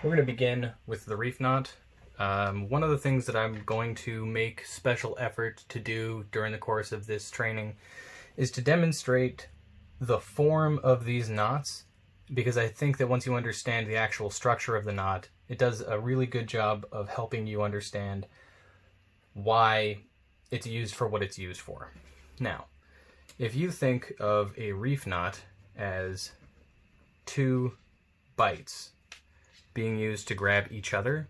We're going to begin with the reef knot. One of the things that I'm going to make special effort to do during the course of this training is to demonstrate the form of these knots, because I think that once you understand the actual structure of the knot, it does a really good job of helping you understand why it's used for what it's used for. Now, if you think of a reef knot as two bites being used to grab each other,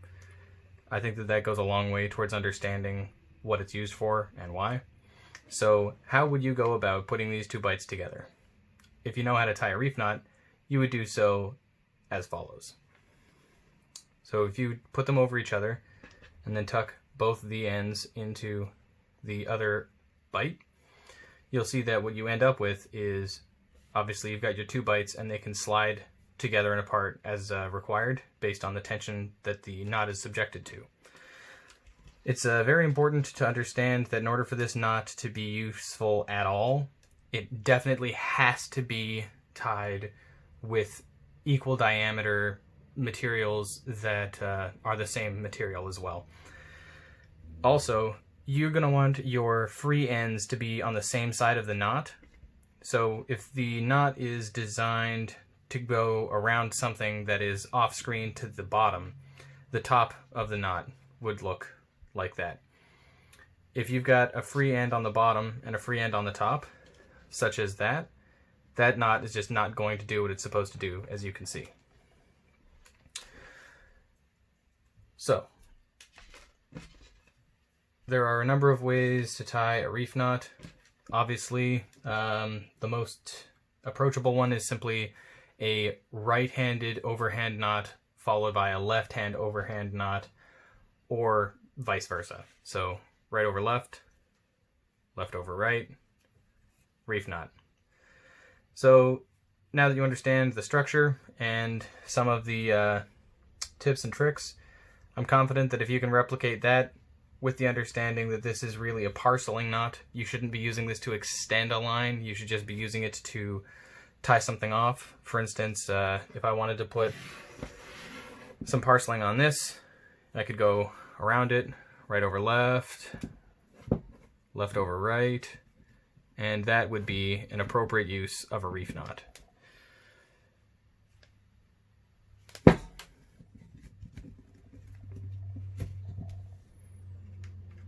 I think that that goes a long way towards understanding what it's used for and why. So how would you go about putting these two bites together? If you know how to tie a reef knot, you would do so as follows. So if you put them over each other and then tuck both the ends into the other bite, you'll see that what you end up with is, obviously you've got your two bites and they can slide together and apart as required based on the tension that the knot is subjected to. It's very important to understand that in order for this knot to be useful at all, it definitely has to be tied with equal diameter materials that are the same material as well. Also, you're going to want your free ends to be on the same side of the knot. So if the knot is designed to go around something that is off screen to the bottom, the top of the knot would look like that. If you've got a free end on the bottom and a free end on the top, such as that, that knot is just not going to do what it's supposed to do, as you can see. So, there are a number of ways to tie a reef knot. Obviously, the most approachable one is simply a right-handed overhand knot followed by a left-hand overhand knot, or vice versa. So right over left, left over right, reef knot. So now that you understand the structure and some of the tips and tricks, I'm confident that if you can replicate that with the understanding that this is really a parceling knot, you shouldn't be using this to extend a line, you should just be using it to tie something off. For instance, if I wanted to put some parceling on this, I could go around it, right over left, left over right, and that would be an appropriate use of a reef knot.